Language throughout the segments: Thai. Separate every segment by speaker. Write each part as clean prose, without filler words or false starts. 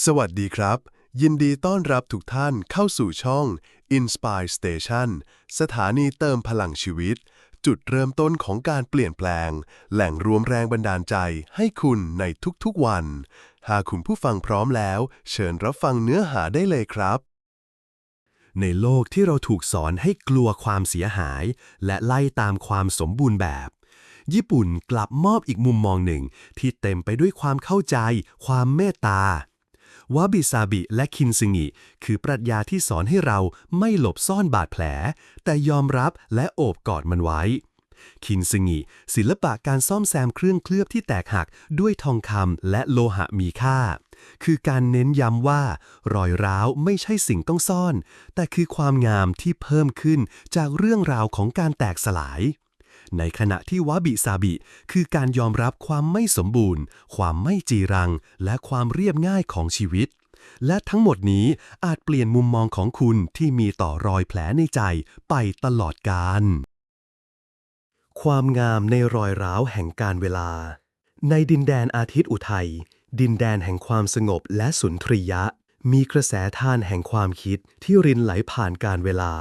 Speaker 1: สวัสดีครับยินดีต้อนรับทุกท่านเข้าสู่ช่อง Inspire Station สถานีเติมพลังชีวิตจุดเริ่มต้นของการเปลี่ยนแปลงแหล่งรวมแรงบันดาลใจให้คุณในทุกๆวันหากคุณผู้ฟังพร้อมแล้วเชิญรับฟังเนื้อหาได้เลยครับในโลกที่เราถูกสอนให้กลัวความเสียหายและไล่ตามความสมบูรณ์แบบญี่ปุ่นกลับมอบอีกมุมมองหนึ่งที่เต็มไปด้วยความเข้าใจความเมตตาวาบิซาบิและคินซึงิคือปรัชญาที่สอนให้เราไม่หลบซ่อนบาดแผลแต่ยอมรับและโอบกอดมันไว้คินซึงิศิลปะการซ่อมแซมเครื่องเคลือบที่แตกหักด้วยทองคำและโลหะมีค่าคือการเน้นย้ำว่ารอยร้าวไม่ใช่สิ่งต้องซ่อนแต่คือความงามที่เพิ่มขึ้นจากเรื่องราวของการแตกสลายในขณะที่วาบิซาบิคือการยอมรับความไม่สมบูรณ์ความไม่จีรังและความเรียบง่ายของชีวิตและทั้งหมดนี้อาจเปลี่ยนมุมมองของคุณที่มีต่อรอยแผลในใจไปตลอดกาลความงามในรอยร้าวแห่งการเวลาในดินแดนอาทิตย์อุทัยดินแดนแห่งความสงบและสุนทรียะมีกระแสทานแห่งความคิดที่รินไหลผ่านการเวลา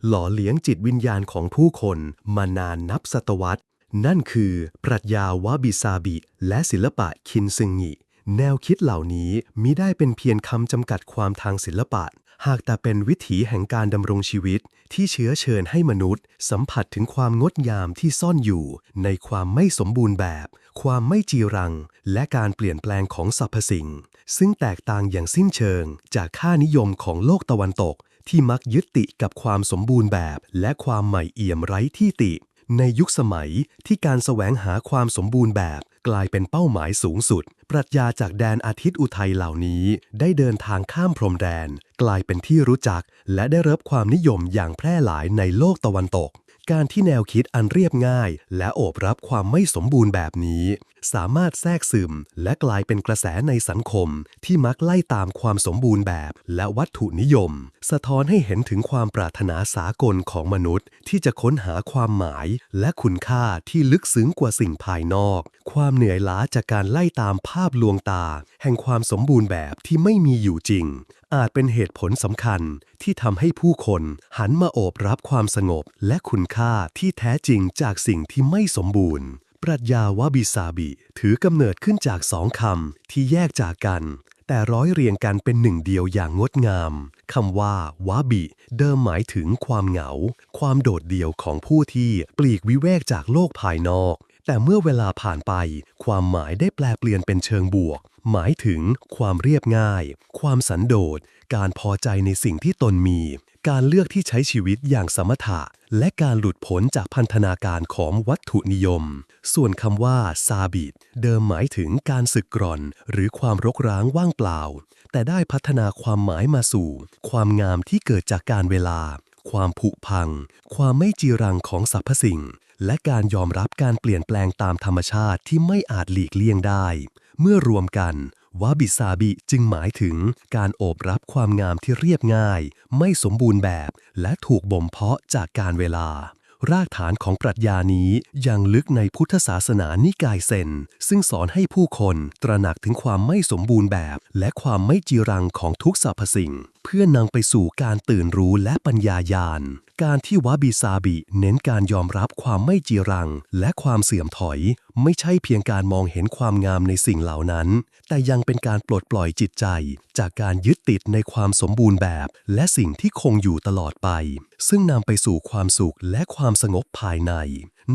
Speaker 1: หล่อเลี้ยงจิตวิญญาณของผู้คนมานานนับศตวรรษนั่นคือปรัชญาวาบิซาบิและศิลปะคินซึงิแนวคิดเหล่านี้มิได้เป็นเพียงคำจำกัดความทางศิลปะหากแต่เป็นวิถีแห่งการดำรงชีวิตที่เชื้อเชิญให้มนุษย์สัมผัสถึงความงดงามที่ซ่อนอยู่ในความไม่สมบูรณ์แบบความไม่จีรังและการเปลี่ยนแปลงของสรรพสิ่งซึ่งแตกต่างอย่างสิ้นเชิงจากค่านิยมของโลกตะวันตกที่มักยึดติดกับความสมบูรณ์แบบและความใหม่เอี่ยมไร้ที่ติในยุคสมัยที่การแสวงหาความสมบูรณ์แบบกลายเป็นเป้าหมายสูงสุดปรัชญาจากแดนอาทิตย์อุทัยเหล่านี้ได้เดินทางข้ามพรมแดนกลายเป็นที่รู้จักและได้รับความนิยมอย่างแพร่หลายในโลกตะวันตกการที่แนวคิดอันเรียบง่ายและโอบรับความไม่สมบูรณ์แบบนี้สามารถแทรกซึมและกลายเป็นกระแสในสังคมที่มักไล่ตามความสมบูรณ์แบบและวัตถุนิยมสะท้อนให้เห็นถึงความปรารถนาสากลของมนุษย์ที่จะค้นหาความหมายและคุณค่าที่ลึกซึ้งกว่าสิ่งภายนอกความเหนื่อยล้าจากการไล่ตามภาพลวงตาแห่งความสมบูรณ์แบบที่ไม่มีอยู่จริงอาจเป็นเหตุผลสำคัญที่ทำให้ผู้คนหันมาโอบรับความสงบและคุณค่าที่แท้จริงจากสิ่งที่ไม่สมบูรณ์ปรัชญาวาบิซาบิถือกำเนิดขึ้นจากสองคำที่แยกจากกันแต่ร้อยเรียงกันเป็นหนึ่งเดียวอย่างงดงามคำว่าวาบิเดิมหมายถึงความเหงาความโดดเดี่ยวของผู้ที่ปลีกวิเวกจากโลกภายนอกแต่เมื่อเวลาผ่านไปความหมายได้แปลเปลี่ยนเป็นเชิงบวกหมายถึงความเรียบง่ายความสันโดษการพอใจในสิ่งที่ตนมีการเลือกที่ใช้ชีวิตอย่างสมถะและการหลุดพ้นจากพันธนาการของวัตถุนิยมส่วนคำว่าซาบิดเดิมหมายถึงการสึกกร่อนหรือความรกร้างว่างเปล่าแต่ได้พัฒนาความหมายมาสู่ความงามที่เกิดจากการเวลาความผุพังความไม่จีรังของสรรพสิ่งและการยอมรับการเปลี่ยนแปลงตามธรรมชาติที่ไม่อาจหลีกเลี่ยงได้เมื่อรวมกันวาบิซาบิจึงหมายถึงการโอบรับความงามที่เรียบง่ายไม่สมบูรณ์แบบและถูกบ่มเพาะจากการเวลารากฐานของปรัชญานี้ยังลึกในพุทธศาสนานิกายเซนซึ่งสอนให้ผู้คนตระหนักถึงความไม่สมบูรณ์แบบและความไม่จีรังของทุกสรรพสิ่งเพื่อนำไปสู่การตื่นรู้และปัญญาญาณการที่วาบิซาบิเน้นการยอมรับความไม่จีรังและความเสื่อมถอยไม่ใช่เพียงการมองเห็นความงามในสิ่งเหล่านั้นแต่ยังเป็นการปลดปล่อยจิตใจจากการยึดติดในความสมบูรณ์แบบและสิ่งที่คงอยู่ตลอดไปซึ่งนำไปสู่ความสุขและความสงบภายใน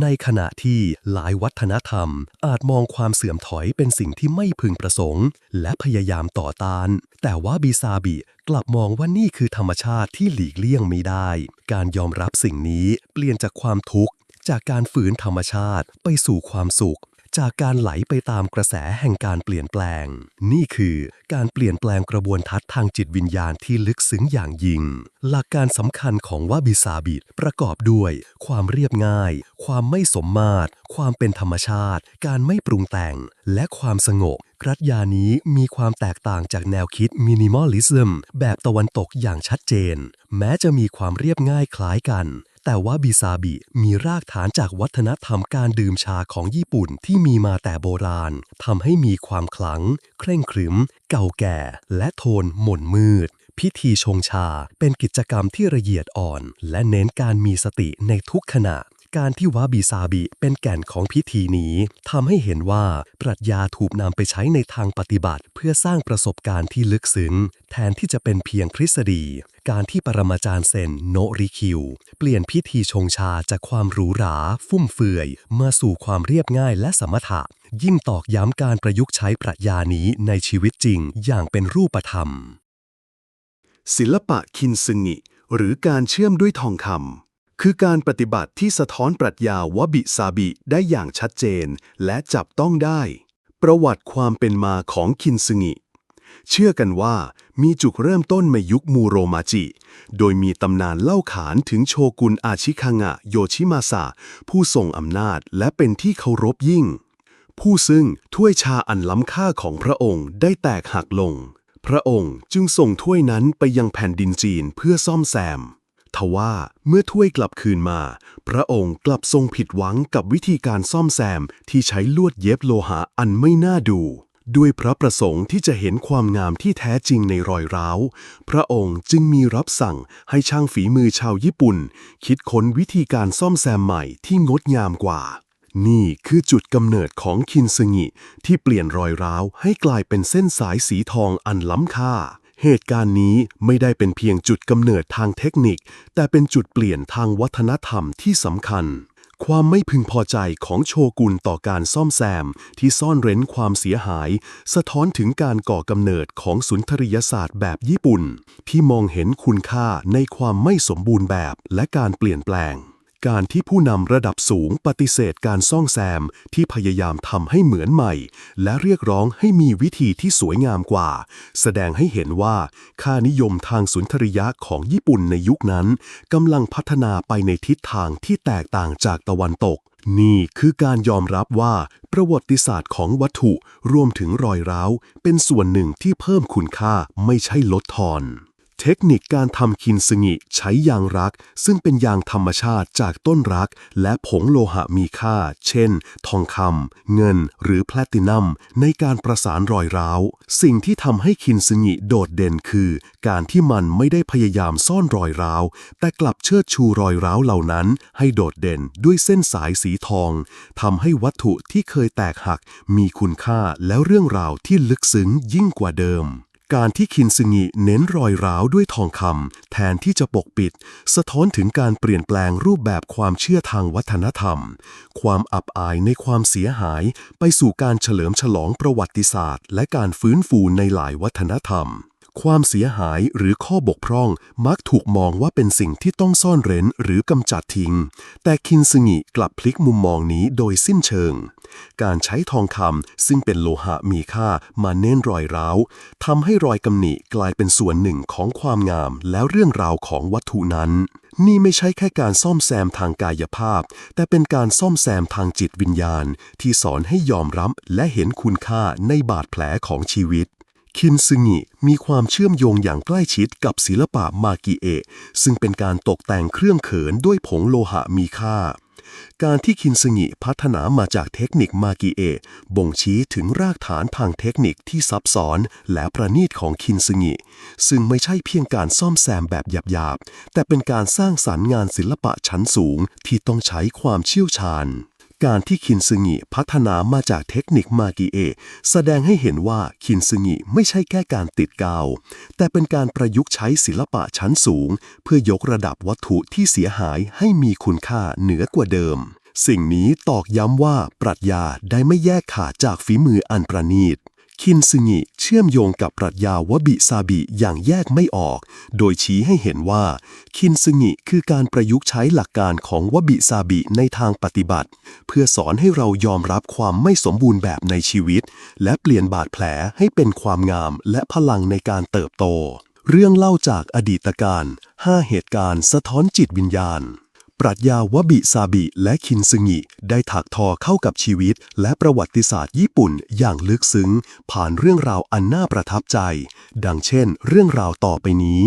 Speaker 1: ในขณะที่หลายวัฒนธรรมอาจมองความเสื่อมถอยเป็นสิ่งที่ไม่พึงประสงค์และพยายามต่อต้านแต่ว่าบิซาบิกลับมองว่านี่คือธรรมชาติที่หลีกเลี่ยงไม่ได้การยอมรับสิ่งนี้เปลี่ยนจากความทุกข์จากการฝืนธรรมชาติไปสู่ความสุขจากการไหลไปตามกระแสแห่งการเปลี่ยนแปลงนี่คือการเปลี่ยนแปลงกระบวนทัศน์ทางจิตวิญญาณที่ลึกซึ้งอย่างยิ่งหลักการสำคัญของวาบิซาบิประกอบด้วยความเรียบง่ายความไม่สมมาตรความเป็นธรรมชาติการไม่ปรุงแต่งและความสงบปรัชญานี้มีความแตกต่างจากแนวคิดมินิมอลิซึมแบบตะวันตกอย่างชัดเจนแม้จะมีความเรียบง่ายคล้ายกัน
Speaker 2: แต่วาบิซาบิมีรากฐานจากวัฒนธรรมการดื่มชาของญี่ปุ่นที่มีมาแต่โบราณทำให้มีความขลังเคร่งขรึมเก่าแก่และโทนหม่นมืดพิธีชงชาเป็นกิจกรรมที่ละเอียดอ่อนและเน้นการมีสติในทุกขณะการที่วาบิซาบิเป็นแก่นของพิธีนี้ทำให้เห็นว่าปรัชญาถูกนำไปใช้ในทางปฏิบัติเพื่อสร้างประสบการณ์ที่ลึกซึ้งแทนที่จะเป็นเพียงทฤษฎีการที่ปรมาจารย์เซนโนริคิวเปลี่ยนพิธีชงชาจากความหรูหราฟุ่มเฟือยมาสู่ความเรียบง่ายและสมถะยิ่งตอกย้ำการประยุกต์ใช้ปรัชญานี้ในชีวิตจริงอย่างเป็นรูปธรรม
Speaker 1: ศิลปะคินซึงิหรือการเชื่อมด้วยทองคำคือการปฏิบัติที่สะท้อนปรัชญาวาบิซาบิได้อย่างชัดเจนและจับต้องได้ประวัติความเป็นมาของคินซึงิเชื่อกันว่ามีจุดเริ่มต้นในยุคมูโรมาจิโดยมีตำนานเล่าขานถึงโชกุนอาชิคางะโยชิมาซะผู้ทรงอำนาจและเป็นที่เคารพยิ่งผู้ซึ่งถ้วยชาอันล้ำค่าของพระองค์ได้แตกหักลงพระองค์จึงส่งถ้วยนั้นไปยังแผ่นดินจีนเพื่อซ่อมแซมทว่าเมื่อถ้วยกลับคืนมาพระองค์กลับทรงผิดหวังกับวิธีการซ่อมแซมที่ใช้ลวดเย็บโลหะอันไม่น่าดูด้วยพระประสงค์ที่จะเห็นความงามที่แท้จริงในรอยร้าวพระองค์จึงมีรับสั่งให้ช่างฝีมือชาวญี่ปุ่นคิดค้นวิธีการซ่อมแซมใหม่ที่งดงามกว่านี่คือจุดกำเนิดของคินซึงิที่เปลี่ยนรอยร้าวให้กลายเป็นเส้นสายสีทองอันล้ำค่าเหตุการณ์นี้ไม่ได้เป็นเพียงจุดกำเนิดทางเทคนิคแต่เป็นจุดเปลี่ยนทางวัฒนธรรมที่สำคัญความไม่พึงพอใจของโชกุนต่อการซ่อมแซมที่ซ่อนเร้นความเสียหายสะท้อนถึงการก่อกำเนิดของสุนทรียศาสตร์แบบญี่ปุ่นที่มองเห็นคุณค่าในความไม่สมบูรณ์แบบและการเปลี่ยนแปลงการที่ผู้นำระดับสูงปฏิเสธการซ่อมแซมที่พยายามทำให้เหมือนใหม่และเรียกร้องให้มีวิธีที่สวยงามกว่าแสดงให้เห็นว่าค่านิยมทางสุนทรียะของญี่ปุ่นในยุคนั้นกำลังพัฒนาไปในทิศทางที่แตกต่างจากตะวันตกนี่คือการยอมรับว่าประวัติศาสตร์ของวัตถุรวมถึงรอยร้าวเป็นส่วนหนึ่งที่เพิ่มคุณค่าไม่ใช่ลดทอนเทคนิคการทำคินซึงิใช้ยางรักซึ่งเป็นยางธรรมชาติจากต้นรักและผงโลหะมีค่าเช่นทองคำเงินหรือแพลตินัมในการประสานรอยร้าวสิ่งที่ทำให้คินซึงิโดดเด่นคือการที่มันไม่ได้พยายามซ่อนรอยร้าวแต่กลับเชิดชูรอยร้าวเหล่านั้นให้โดดเด่นด้วยเส้นสายสีทองทำให้วัตถุที่เคยแตกหักมีคุณค่าและเรื่องราวที่ลึกซึ้งยิ่งกว่าเดิมการที่คินซึงิเน้นรอยร้าวด้วยทองคำแทนที่จะปกปิดสะท้อนถึงการเปลี่ยนแปลงรูปแบบความเชื่อทางวัฒนธรรมความอับอายในความเสียหายไปสู่การเฉลิมฉลองประวัติศาสตร์และการฟื้นฟูในหลายวัฒนธรรมความเสียหายหรือข้อบกพร่องมักถูกมองว่าเป็นสิ่งที่ต้องซ่อนเร้นหรือกำจัดทิ้งแต่คินซึงิกลับพลิกมุมมองนี้โดยสิ้นเชิงการใช้ทองคำซึ่งเป็นโลหะมีค่ามาเน้นรอยร้าวทำให้รอยกำหนิกลายเป็นส่วนหนึ่งของความงามและเรื่องราวของวัตถุนั้นนี่ไม่ใช่แค่การซ่อมแซมทางกายภาพแต่เป็นการซ่อมแซมทางจิตวิญญาณที่สอนให้ยอมรับและเห็นคุณค่าในบาดแผลของชีวิตคินซึงิมีความเชื่อมโยงอย่างใกล้ชิดกับศิลปะมากิเอะซึ่งเป็นการตกแต่งเครื่องเขินด้วยผงโลหะมีค่าการที่คินซึงิพัฒนามาจากเทคนิคมากิเอะบ่งชี้ถึงรากฐานทางเทคนิคที่ซับซ้อนและประณีตของคินซึงิซึ่งไม่ใช่เพียงการซ่อมแซมแบบหยาบๆแต่เป็นการสร้างสรรค์งานศิลปะชั้นสูงที่ต้องใช้ความเชี่ยวชาญการที่คินซึงิพัฒนามาจากเทคนิคมากิเอะแสดงให้เห็นว่าคินซึงิไม่ใช่แค่การติดกาวแต่เป็นการประยุกต์ใช้ศิลปะชั้นสูงเพื่อยกระดับวัตถุที่เสียหายให้มีคุณค่าเหนือกว่าเดิมสิ่งนี้ตอกย้ำว่าปรัชญาได้ไม่แยกขาดจากฝีมืออันประณีตคินซึงิเชื่อมโยงกับปรัชญาวาบิซาบิอย่างแยกไม่ออกโดยชี้ให้เห็นว่าคินซึงิคือการประยุกต์ใช้หลักการของวาบิซาบิในทางปฏิบัติเพื่อสอนให้เรายอมรับความไม่สมบูรณ์แบบในชีวิตและเปลี่ยนบาดแผลให้เป็นความงามและพลังในการเติบโตเรื่องเล่าจากอดีตการ5เหตุการณ์สะท้อนจิตวิญญาณปรัชญาวาบิซาบิและคินซึงิได้ถักทอเข้ากับชีวิตและประวัติศาสตร์ญี่ปุ่นอย่างลึกซึ้งผ่านเรื่องราวอันน่าประทับใจดังเช่นเรื่องราวต่อไปนี้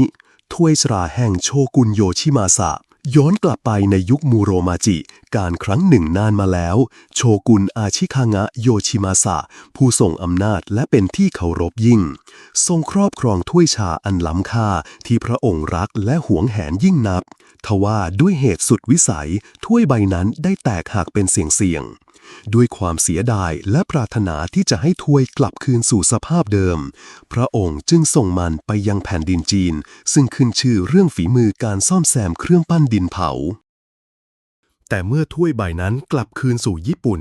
Speaker 1: ถ้วยชราแห่งโชกุนโยชิมาซะ ย้อนกลับไปในยุคมูโรมาจิการครั้งหนึ่งนานมาแล้วโชกุนอาชิคางะโยชิมาสะผู้ทรงอำนาจและเป็นที่เคารพยิ่งทรงครอบครองถ้วยชาอันล้ำค่าที่พระองค์รักและหวงแหนยิ่งนักทว่าด้วยเหตุสุดวิสัยถ้วยใบนั้นได้แตกหักเป็นเสี่ยงด้วยความเสียดายและปรารถนาที่จะให้ถ้วยกลับคืนสู่สภาพเดิมพระองค์จึงส่งมันไปยังแผ่นดินจีนซึ่งขึ้นชื่อเรื่องฝีมือการซ่อมแซมเครื่องปั้นดินเผาแต่เมื่อถ้วยใบนั้นกลับคืนสู่ญี่ปุ่น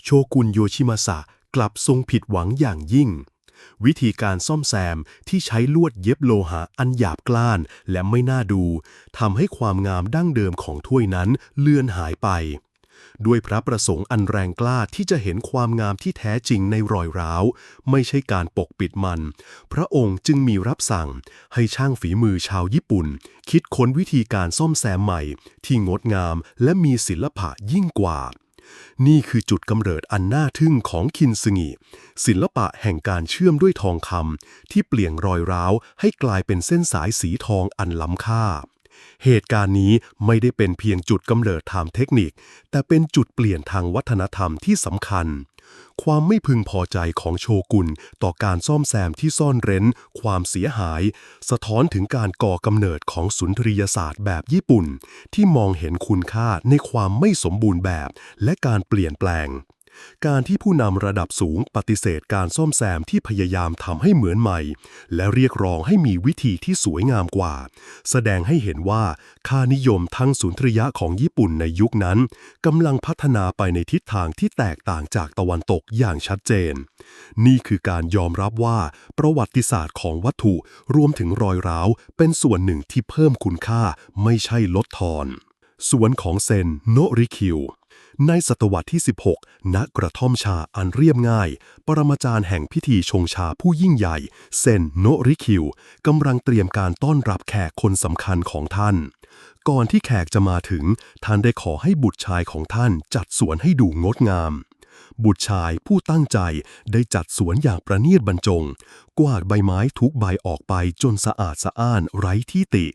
Speaker 1: โชกุนโยชิมาสะกลับทรงผิดหวังอย่างยิ่งวิธีการซ่อมแซมที่ใช้ลวดเย็บโลหะอันหยาบกร้านและไม่น่าดูทำให้ความงามดั้งเดิมของถ้วยนั้นเลือนหายไปด้วยพระประสงค์อันแรงกล้าที่จะเห็นความงามที่แท้จริงในรอยร้าวไม่ใช่การปกปิดมันพระองค์จึงมีรับสั่งให้ช่างฝีมือชาวญี่ปุ่นคิดค้นวิธีการซ่อมแซมใหม่ที่งดงามและมีศิลปะยิ่งกว่านี่คือจุดกำเนิดอันน่าทึ่งของคินซึงิศิลปะแห่งการเชื่อมด้วยทองคำที่เปลี่ยนรอยร้าวให้กลายเป็นเส้นสายสีทองอันล้ำค่าเหตุการณ์นี้ไม่ได้เป็นเพียงจุดกำเนิดทางเทคนิคแต่เป็นจุดเปลี่ยนทางวัฒนธรรมที่สำคัญความไม่พึงพอใจของโชกุนต่อการซ่อมแซมที่ซ่อนเร้นความเสียหายสะท้อนถึงการก่อกำเนิดของสุนทรียศาสตร์แบบญี่ปุ่นที่มองเห็นคุณค่าในความไม่สมบูรณ์แบบและการเปลี่ยนแปลงการที่ผู้นำระดับสูงปฏิเสธการซ่อมแซมที่พยายามทำให้เหมือนใหม่และเรียกร้องให้มีวิธีที่สวยงามกว่าแสดงให้เห็นว่าค่านิยมทางสุนทรียะของญี่ปุ่นในยุคนั้นกำลังพัฒนาไปในทิศทางที่แตกต่างจากตะวันตกอย่างชัดเจนนี่คือการยอมรับว่าประวัติศาสตร์ของวัตถุรวมถึงรอยร้าวเป็นส่วนหนึ่งที่เพิ่มคุณค่าไม่ใช่ลดทอนสวนของเซนโนริคิวในศตวรรษที่ 16 ณ กระท่อมชาอันเรียบง่ายปรมาจารย์แห่งพิธีชงชาผู้ยิ่งใหญ่เซนโนริคิวกำลังเตรียมการต้อนรับแขกคนสำคัญของท่านก่อนที่แขกจะมาถึงท่านได้ขอให้บุตรชายของท่านจัดสวนให้ดูงดงามบุตรชายผู้ตั้งใจได้จัดสวนอย่างประณีตบรรจงกวาดใบไม้ทุกใบออกไปจนสะอาดสะอ้านไร้ที่ติ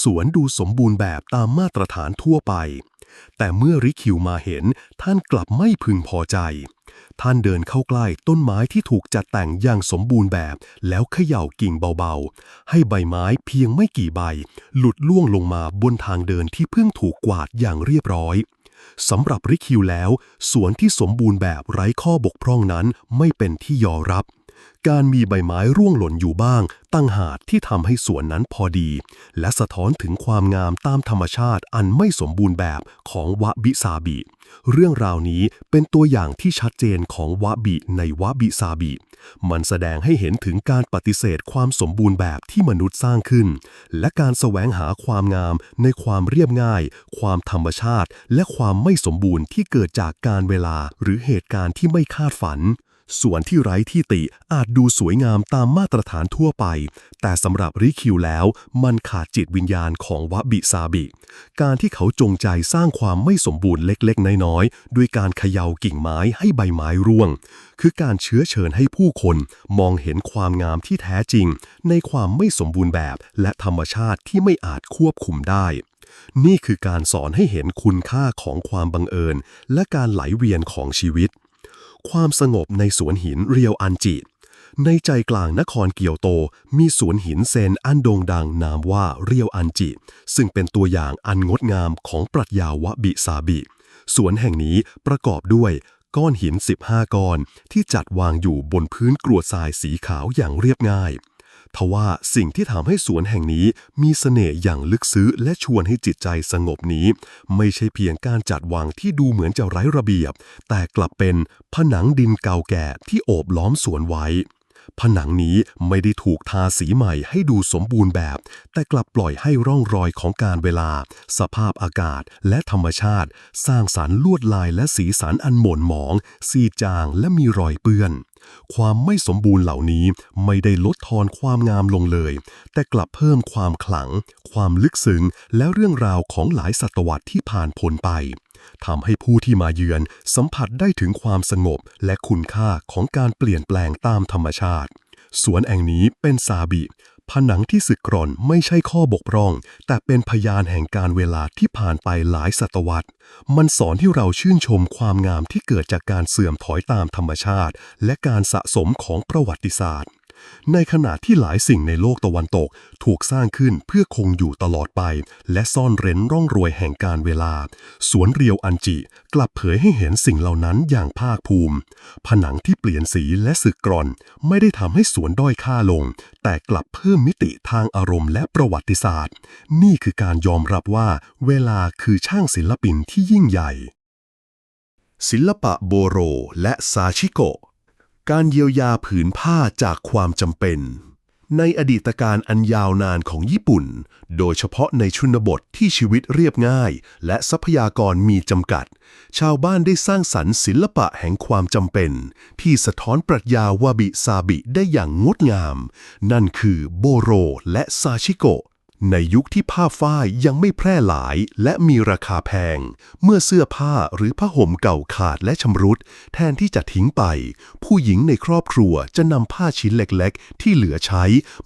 Speaker 1: สวนดูสมบูรณ์แบบตามมาตรฐานทั่วไปแต่เมื่อริคิวมาเห็นท่านกลับไม่พึงพอใจท่านเดินเข้าใกล้ต้นไม้ที่ถูกจัดแต่งอย่างสมบูรณ์แบบแล้วเขย่ากิ่งเบาๆให้ใบไม้เพียงไม่กี่ใบหลุดล่วงลงมาบนทางเดินที่เพิ่งถูกกวาดอย่างเรียบร้อยสำหรับริคิวแล้วสวนที่สมบูรณ์แบบไร้ข้อบกพร่องนั้นไม่เป็นที่ยอมรับการมีใบไม้ร่วงหล่นอยู่บ้างตั้งหากที่ทำให้สวนนั้นพอดีและสะท้อนถึงความงามตามธรรมชาติอันไม่สมบูรณ์แบบของวะบิซาบิเรื่องราวนี้เป็นตัวอย่างที่ชัดเจนของวะบิในวะบิซาบิมันแสดงให้เห็นถึงการปฏิเสธความสมบูรณ์แบบที่มนุษย์สร้างขึ้นและการแสวงหาความงามในความเรียบง่ายความธรรมชาติและความไม่สมบูรณ์ที่เกิดจากการเวลาหรือเหตุการณ์ที่ไม่คาดฝันส่วนที่ไร้ที่ติอาจดูสวยงามตามมาตรฐานทั่วไปแต่สำหรับริคิวแล้วมันขาดจิตวิญญาณของวะบิซาบิการที่เขาจงใจสร้างความไม่สมบูรณ์เล็กๆน้อยๆด้วยการเขย่ากิ่งไม้ให้ใบไม้ร่วงคือการเชื้อเชิญให้ผู้คนมองเห็นความงามที่แท้จริงในความไม่สมบูรณ์แบบและธรรมชาติที่ไม่อาจควบคุมได้นี่คือการสอนให้เห็นคุณค่าของความบังเอิญและการไหลเวียนของชีวิตความสงบในสวนหินเรียวอันจิในใจกลางนครเกียวโตมีสวนหินเซนอันโด่งดังนามว่าเรียวอันจิซึ่งเป็นตัวอย่างอันงดงามของปรัชญาวะบิซาบิสวนแห่งนี้ประกอบด้วยก้อนหิน15ก้อนที่จัดวางอยู่บนพื้นกรวดทรายสีขาวอย่างเรียบง่ายทว่าสิ่งที่ทำให้สวนแห่งนี้มีเสน่ห์อย่างลึกซึ้งและชวนให้จิตใจสงบนี้ไม่ใช่เพียงการจัดวางที่ดูเหมือนจะไร้ระเบียบแต่กลับเป็นผนังดินเก่าแก่ที่โอบล้อมสวนไว้ผนังนี้ไม่ได้ถูกทาสีใหม่ให้ดูสมบูรณ์แบบแต่กลับปล่อยให้ร่องรอยของการเวลาสภาพอากาศและธรรมชาติสร้างสรรค์ลวดลายและสีสันอันหม่นหมองซีดจางและมีรอยเปื้อนความไม่สมบูรณ์เหล่านี้ไม่ได้ลดทอนความงามลงเลยแต่กลับเพิ่มความขลังความลึกซึ้งและเรื่องราวของหลายศตวรรษที่ผ่านพ้นไปทำให้ผู้ที่มาเยือนสัมผัสได้ถึงความสงบและคุณค่าของการเปลี่ยนแปลงตามธรรมชาติสวนแห่งนี้เป็นซาบิผ
Speaker 2: ผนังที่สึกกร่อนไม่ใช่ข้อบกพร่องแต่เป็นพยานแห่งการเวลาที่ผ่านไปหลายศตวรรษมันสอนให้เราชื่นชมความงามที่เกิดจากการเสื่อมถอยตามธรรมชาติและการสะสมของประวัติศาสตร์ในขณะที่หลายสิ่งในโลกตะวันตกถูกสร้างขึ้นเพื่อคงอยู่ตลอดไปและซ่อนเร้นร่องรอยแห่งการเวลาสวนเรียวอันจิกลับเผยให้เห็นสิ่งเหล่านั้นอย่างภาคภูมิผนังที่เปลี่ยนสีและสึกกร่อนไม่ได้ทำให้สวนด้อยค่าลงแต่กลับเพิ่มมิติทางอารมณ์และประวัติศาสตร์นี่คือการยอมรับว่าเวลาคือช่างศิลปินที่ยิ่งใหญ่
Speaker 1: ศิลปะโบโรและซาชิโกะการเยียวยาผืนผ้าจากความจำเป็นในอดีตการอันยาวนานของญี่ปุ่นโดยเฉพาะในชนบทที่ชีวิตเรียบง่ายและทรัพยากรมีจำกัดชาวบ้านได้สร้างสรรค์ศิลปะแห่งความจำเป็นที่สะท้อนปรัชญาวาบิซาบิได้อย่างงดงามนั่นคือโบโรและซาชิโกะในยุคที่ผ้าฝ้ายยังไม่แพร่หลายและมีราคาแพงเมื่อเสื้อผ้าหรือผ้าห่มเก่าขาดและชำรุดแทนที่จะทิ้งไปผู้หญิงในครอบครัวจะนำผ้าชิ้นเล็กๆที่เหลือใช้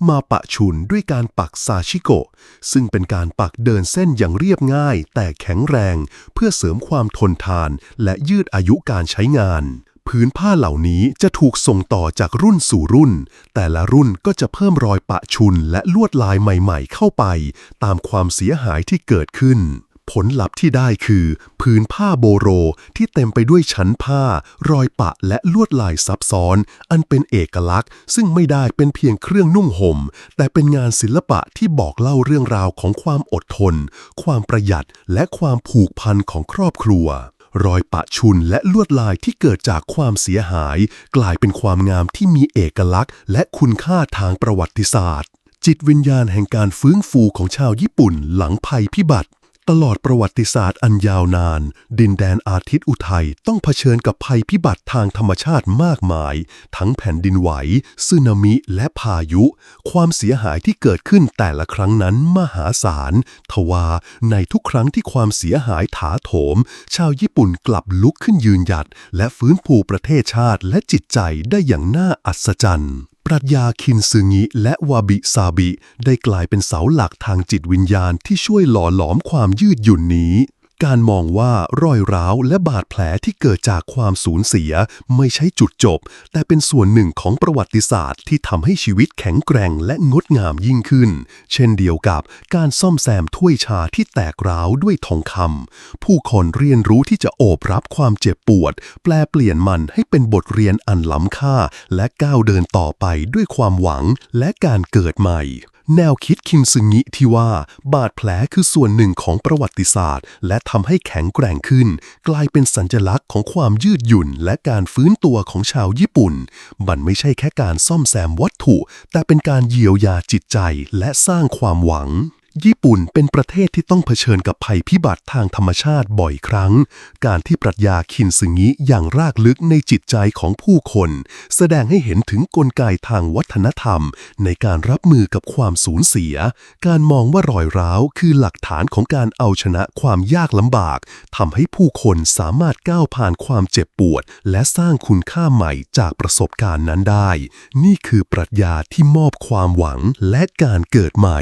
Speaker 1: มาปะชุนด้วยการปักซาชิโกะซึ่งเป็นการปักเดินเส้นอย่างเรียบง่ายแต่แข็งแรงเพื่อเสริมความทนทานและยืดอายุการใช้งานผืนผ้าเหล่านี้จะถูกส่งต่อจากรุ่นสู่รุ่นแต่ละรุ่นก็จะเพิ่มรอยปะชุนและลวดลายใหม่ๆเข้าไปตามความเสียหายที่เกิดขึ้นผลลัพธ์ที่ได้คือผืนผ้าโบโรที่เต็มไปด้วยชั้นผ้ารอยปะและลวดลายซับซ้อนอันเป็นเอกลักษณ์ซึ่งไม่ได้เป็นเพียงเครื่องนุ่งห่มแต่เป็นงานศิลปะที่บอกเล่าเรื่องราวของความอดทนความประหยัดและความผูกพันของครอบครัวรอยปะชุนและลวดลายที่เกิดจากความเสียหายกลายเป็นความงามที่มีเอกลักษณ์และคุณค่าทางประวัติศาสตร์จิตวิญญาณแห่งการฟื้นฟูของชาวญี่ปุ่นหลังภัยพิบัติตลอดประวัติศาสตร์อันยาวนานดินแดนอาทิตย์อุทัยต้องเผชิญกับภัยพิบัติทางธรรมชาติมากมายทั้งแผ่นดินไหวสึนามิและพายุความเสียหายที่เกิดขึ้นแต่ละครั้งนั้นมหาศาลทว่าในทุกครั้งที่ความเสียหายถาโถมชาวญี่ปุ่นกลับลุกขึ้นยืนหยัดและฟื้นฟูประเทศชาติและจิตใจได้อย่างน่าอัศจรรย์ปรัชญาคินซึงิและวาบิซาบิได้กลายเป็นเสาหลักทางจิตวิญญาณที่ช่วยหล่อหลอมความยืดหยุ่นนี้การมองว่ารอยร้าวและบาดแผลที่เกิดจากความสูญเสียไม่ใช่จุดจบแต่เป็นส่วนหนึ่งของประวัติศาสตร์ที่ทำให้ชีวิตแข็งแกร่งและงดงามยิ่งขึ้นเช่นเดียวกับการซ่อมแซมถ้วยชาที่แตกร้าวด้วยทองคำผู้คนเรียนรู้ที่จะโอบรับความเจ็บปวดแปลเปลี่ยนมันให้เป็นบทเรียนอันล้ำค่าและก้าวเดินต่อไปด้วยความหวังและการเกิดใหม่แนวคิดคินซึงิที่ว่าบาดแผลคือส่วนหนึ่งของประวัติศาสตร์และทำให้แข็งแกร่งขึ้นกลายเป็นสัญลักษณ์ของความยืดหยุ่นและการฟื้นตัวของชาวญี่ปุ่นมันไม่ใช่แค่การซ่อมแซมวัตถุแต่เป็นการเยียวยาจิตใจและสร้างความหวังญี่ปุ่นเป็นประเทศที่ต้องเผชิญกับภัยพิบัติทางธรรมชาติบ่อยครั้งการที่ปรัชญาคินซึงิอย่างรากลึกในจิตใจของผู้คนแสดงให้เห็นถึงกลไกทางวัฒนธรรมในการรับมือกับความสูญเสียการมองว่ารอยร้าวคือหลักฐานของการเอาชนะความยากลำบากทำให้ผู้คนสามารถก้าวผ่านความเจ็บปวดและสร้างคุณค่าใหม่จากประสบการณ์นั้นได้นี่คือปรัชญาที่มอบความหวังและการเกิดใหม่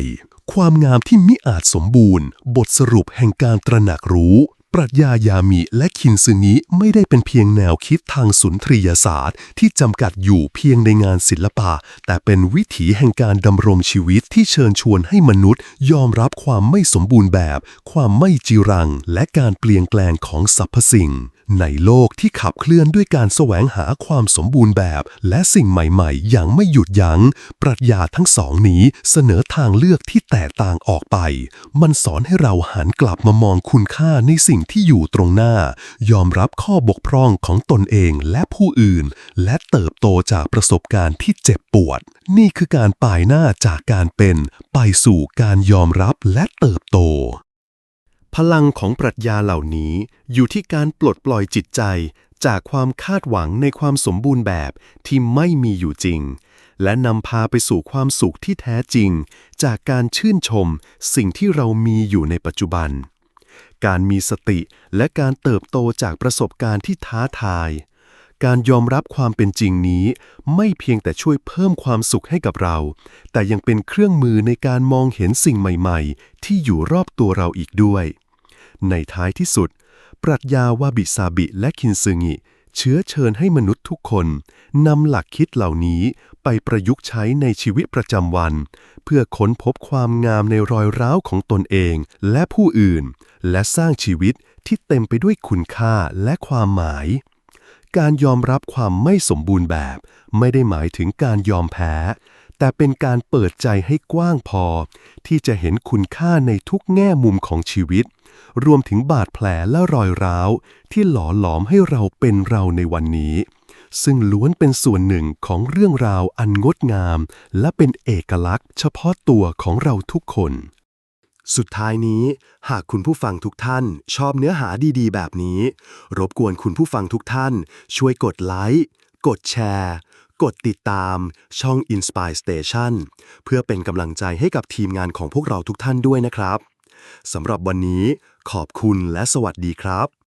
Speaker 1: ความงามที่มิอาจสมบูรณ์บทสรุปแห่งการตระหนักรู้ปรัชญายามิและคินซึงิไม่ได้เป็นเพียงแนวคิดทางสุนทรียศาสตร์ที่จำกัดอยู่เพียงในงานศิลปะแต่เป็นวิถีแห่งการดำรงชีวิตที่เชิญชวนให้มนุษย์ยอมรับความไม่สมบูรณ์แบบความไม่จีรังและการเปลี่ยนแปลงของสรรพสิ่งในโลกที่ขับเคลื่อนด้วยการแสวงหาความสมบูรณ์แบบและสิ่งใหม่ๆอย่างไม่หยุดยั้งปรัชญาทั้งสองนี้เสนอทางเลือกที่แตกต่างออกไปมันสอนให้เราหันกลับมามองคุณค่าในสิ่งที่อยู่ตรงหน้ายอมรับข้อบกพร่องของตนเองและผู้อื่นและเติบโตจากประสบการณ์ที่เจ็บปวดนี่คือการป่ายหน้าจากการเป็นไปสู่การยอมรับและเติบโตพลังของปรัชญาเหล่านี้อยู่ที่การปลดปล่อยจิตใจจากความคาดหวังในความสมบูรณ์แบบที่ไม่มีอยู่จริงและนำพาไปสู่ความสุขที่แท้จริงจากการชื่นชมสิ่งที่เรามีอยู่ในปัจจุบันการมีสติและการเติบโตจากประสบการณ์ที่ท้าทาย การยอมรับความเป็นจริงนี้ไม่เพียงแต่ช่วยเพิ่มความสุขให้กับเรา แต่ยังเป็นเครื่องมือในการมองเห็นสิ่งใหม่ๆที่อยู่รอบตัวเราอีกด้วย ในท้ายที่สุดปรัชญาวาบิซาบิและคินซึงิเชื้อเชิญให้มนุษย์ทุกคนนำหลักคิดเหล่านี้ไปประยุกต์ใช้ในชีวิตประจำวันเพื่อค้นพบความงามในรอยร้าวของตนเองและผู้อื่นและสร้างชีวิตที่เต็มไปด้วยคุณค่าและความหมายการยอมรับความไม่สมบูรณ์แบบไม่ได้หมายถึงการยอมแพ้แต่เป็นการเปิดใจให้กว้างพอที่จะเห็นคุณค่าในทุกแง่มุมของชีวิตรวมถึงบาดแผลและรอยร้าวที่หล่อหลอมให้เราเป็นเราในวันนี้ซึ่งล้วนเป็นส่วนหนึ่งของเรื่องราวอันงดงามและเป็นเอกลักษณ์เฉพาะตัวของเราทุกคนสุดท้ายนี้หากคุณผู้ฟังทุกท่านชอบเนื้อหาดีๆแบบนี้รบกวนคุณผู้ฟังทุกท่านช่วยกดไลค์กดแชร์กดติดตามช่อง Inspire Station เพื่อเป็นกำลังใจให้กับทีมงานของพวกเราทุกท่านด้วยนะครับสำหรับวันนี้ขอบคุณและสวัสดีครับ